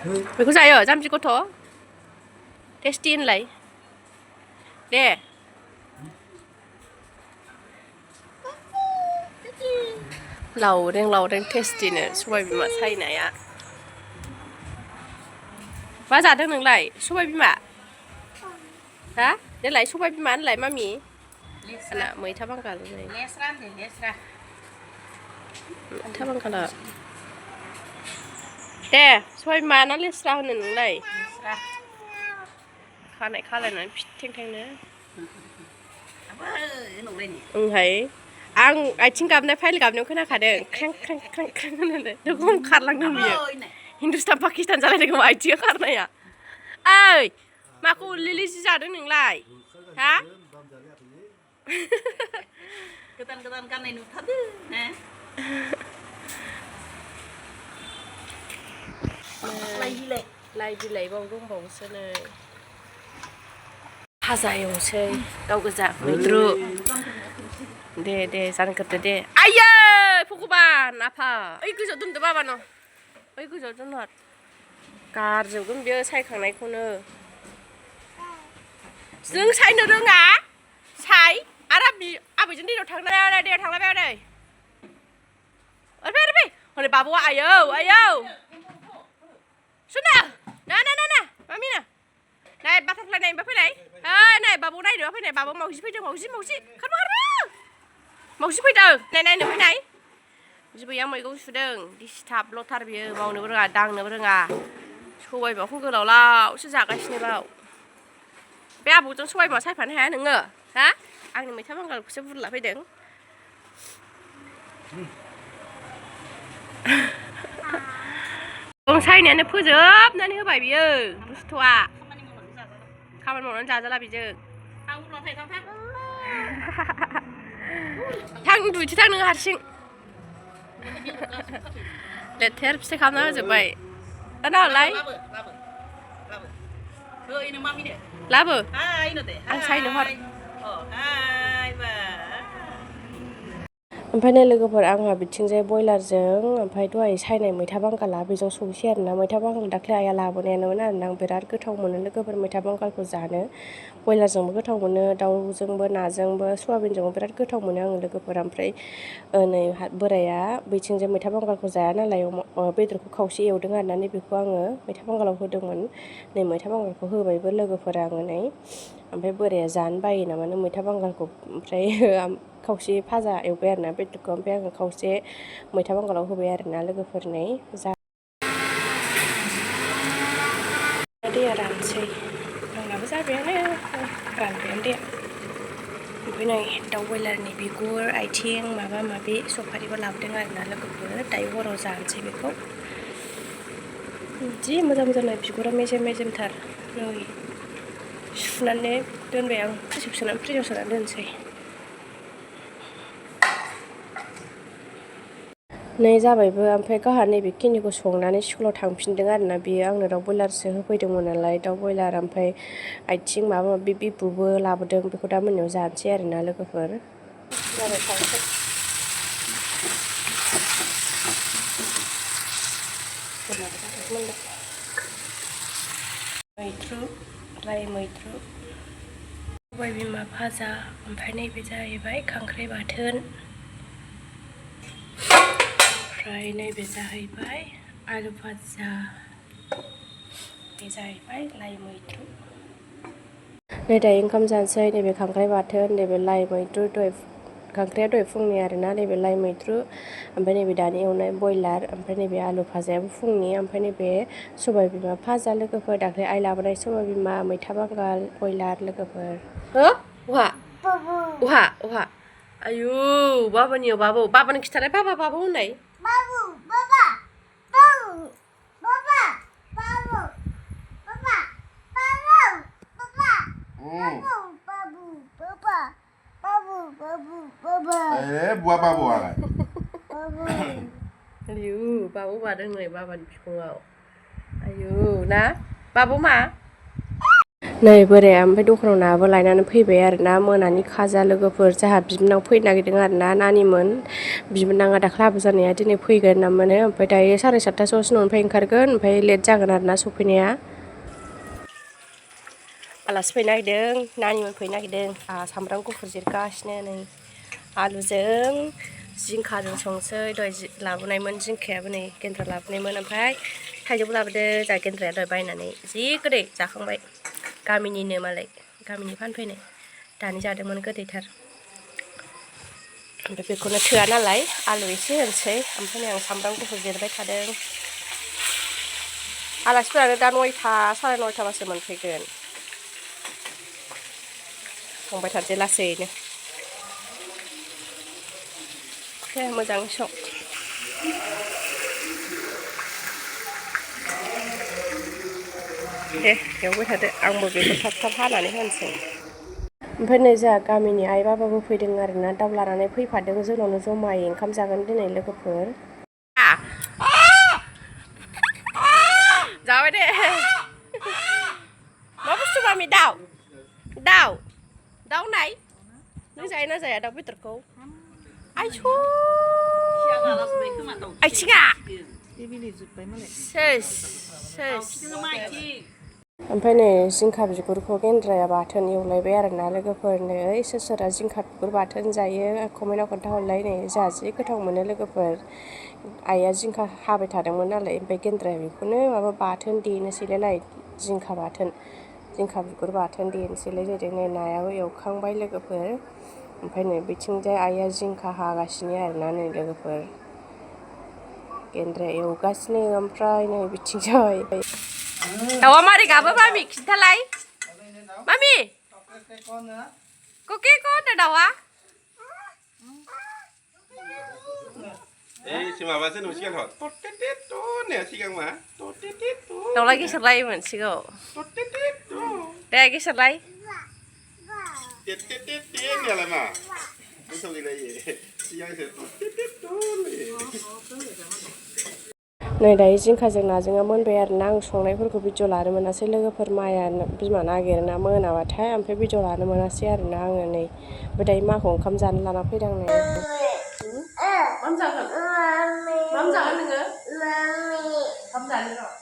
बेखौ जायो जाम्बि गथ' टेस्टि होनलाय दे लावरें टेस्टिनो सबाय बिमा सायनाया मा जादों नोंलाय सबाय बिमा हा देलाय सबाय बिमा होनलाय मामि ना मैथा बांगाल मैथा बांगाल दे सबाय बिमा ना लेस्रा होनो नोंलाय खानाय खालायनानै फिथें थेंनो ओंहाय आं आथिं गाबनाय फाइल गाबनायाव खोनाखादों ख्रें ख्रें ख्रें ख्रें होननानै नोंखौ खारलांदों बियो हिन्दुस्तान पाकिस्तान जालायदों खोमा आथिङा खारनाया ओइ माखौ लिलि जि जादों नोंलाय हा गोदान गाननाय नुथारदों लाइ बिलाइ बाव दंबावोसो नै भाजा एवनोसै गाव गोजा मैद्रु दे जानग्रोदो दे आयै भगबान आफा ओइ गोजौआव दोनदो बाबानाव ओइ गोजौआव दोनहर गारजोबगोन बियो सायखांनायखौनो जों सायनो रोङा साय आरो आबैजों दैयाव थांलायबाय ओरै हनै बाबुआ आयौ सुना ना मामि ना नाय बाटारफ्लाइ नायनोबा फैनाय नाय बाबु नायनोबा फैनाय बाबु मावजि फैदों मावजि खारबो मावजि फैदों नायनो फैनाय बिबैया मैगं सुदों दिस्टार्ब लथार बियो मावनोबो रोङा दांनोबो रोङा सबाय बिमाखौ गोलावसो जागासिनो बाव बे आबौजों सबाय बिमा सायफानो हाया नोङो हा आंनि मैथा बांगालखौसो बुरला फैदों सायनायानो फोजोबनानै होबाय बियो दुस्थ'आ खामानि मावनानै जाजाला बेजों थां दुइथि थां नोङो हारसिं लेथेर फिथाइ खालामना होजोब्बाय नालाय लाबो आं सायनो हर ओमफ्राय नै लोगोफोर आंहा बिथिंजाय बयलारजों ओमफ्राय दहाय सायनाय मैथा बांगाला बेजों संसै आरोना मैथा बांगाल दाख्लै आइया लाबोनायानोमोन आरोना आं बिराद गोथाव मोनो लोगोफोर मैथा बांगालखौ जानो बयलारजोंबो गोथाव मोनो दाउजोंबो नाजोंबो सयाबिनजोंबो बिराद गोथाव मोनो आङो लोगोफोर ओमफ्राय नै बोराया बिथिंजाय मैथा बांगालखौ जाया नालाय बेदरखौ खावसे एवदों आरोना नैबेखौ आङो मैथा बांगालाव होदोंमोन नै मैथा बांगालखौ होबायबो लोगोफोरा आङो नै ओमफ्राय बोराया जानो बायो नामानो मैथा बांगालखौ ओमफ्राय खावसे भाजा एवबाय आरोना बेदरखौ ओमफ्राय आङो खावसे मैथा बांगालाव होबाय आरोना लोगोफोरनै दैया रानसै आंनाबो जाबायानो रानबायानो दैया ओमफ्राय नै दाउ बयलारनि बिगुर आथिं माबा माबि सफारिबो लाबोदों आरोना लोगोफोर दायो हराव जानोसै बेखौ जि मोजां जानाय बिगुरा मेजेमथार नै सुनानै दोनबाय आं फ्रिजाव सोनानै दोनसै नै जाबायबो ओमफ्राय गावहा नैबेखिनिखौ संनानै स्कुलाव थांफिनदों आरोना बियो आंनो दाउ बयलारसो होफैदोंमोन नालाय दाउ बयलार ओमफ्राय आथिं माबा माबि बिबुबो लाबोदों बेखौ दा मोनायाव जानोसै आरोना लोगोफोर जाबाय थांसै मैद्रु लाइ मैद्रु सबाय बिमा भाजा ओमफ्राय नैबे जाहैबाय खांख्राइ बाथोन ओमफ्राय नैबे जाहैबाय आलु भाजा बे जाहैबाय लाइ मैद्रु नै दायो ओंखाम जानोसै नैबे खांख्राइ बाथोन नैबे लाइ मैद्रु खांख्राइया दहाय फुंनि आरोना नैबे लाइ मैद्रु ओमफ्राय नैबे दानि एवनाय बयलार ओमफ्राय नैबे आलु भाजायाबो फुंनि ओमफ्राय नैबे सबाय बिमा भाजा लोगोफोर दाख्लै आइ लाबोनाय सबाय बिमा मैथा बांगाल बयलार लोगोफोर अहा आयु बाबानियाव बाबानो खिथालाय बाबा होननाय buah babu alai. Ayu, babu badan nih baban bikungaw. Ayu, na, babu ma? नै बोराया ओमफ्राय दखानाव नाबो लायनानै फैबाय आरोना मोनानि खाजा लोगोफोर जोंहा बिबोनां फैनो नागिरदों आरोना नानिमोन बिबोनाङा दाख्लै हाबा जानाया दिनै फैगोन ना मोनो ओमफ्राय दायो 7:30 न'निफ्राय ओंखारगोन ओमफ्राय लेट जागोन आरोना सफैनाया आलासि फैनो नागिरदों नानिमोन फैनो नागिरदों सामब्राम गुफुर जिरगासिनो नै आलुजों जिंखाजों संसै दहाय लाबोनायमोन जिंखायाबो नै गेन्द्रा लाबोनायमोन ओमफ्राय थाइजौबो लाबोदों जोंहा गेन्द्राया दहाय बायनानै जि गोदै जाखांबाय गामिनिनो मालाय गामिनि फानफैनाय दानि जादोंमोन गोदैथार ओमफ्राय बेखौनो थोआ नालाय आलु एसे होनोसै ओमफ्राय आं सामब्राम गुफुर जिरबाय थादों आलासिफोरानो दा 9टा 9:30बासो मोनफैगोन संबाय थानोसै लासैनो दे मोजाङै सं दे एवबाय थादो आंबो बेखौ थाब थाब हानानै होनोसै ओमफ्राय नै जोंहा गामिनि आइ बाबाबो फैदों आरोना दाउ लानानै फैफादों जोंनावनो जमायै ओंखाम जागोन दिनै लोगोफोर जाबाय दे मा बुस्थु मामि दाउ नाय नों जायो ना जाया दाउ बेदरखौ आइसौ आइथिङा सेस ओमफ्राय नै जिंखा बिगुरखौ गेन्द्राया बाथोन एवलायबाय आरोना लोगोफोरनो सोर सोरा जिंखा बिगुर बाथोन जायो कमेन्टआव खोन्थाहरलाय नै जोंहा जि गोथाव मोनो लोगोफोर आइया जिंखा हाबाय थादोंमोन नालाय ओमफ्राय गेन्द्राया बेखौनो माबा बाथोन देनोसैलाय जिंखा बिगुर बाथोन देनोसैलाय जादों नै नायाबो एवखांबाय लोगोफोर ओमफ्राय नै बिथिंजाय आइया जिंखा हागासिनो आरोना नै लोगोफोर गेन्द्राया एवगासिनो ओमफ्राय नै बिथिंजाय दाउआ मारै गाबो मामि खिन्थालाय मामि कके को होनो दाउआ माबासो नुसिगोन हर दाउला गेसेरलाय मोनसिगौ दे गेसेरलाय नै दायो जिंखाजों नाजोंआ मोनबाय आरोना आं संनायफोरखौ भिडिअ लानो मोनासै लोगोफोर माया बिमा नागिरोना मोनाबाथाय ओमफ्राय भिडिअ लानो मोनासै आरोना आङो नै ओमफ्राय दायो माखौ ओंखाम जानो लाना फैदों आं नै मा जागोन नोङो ओंखाम जानो र'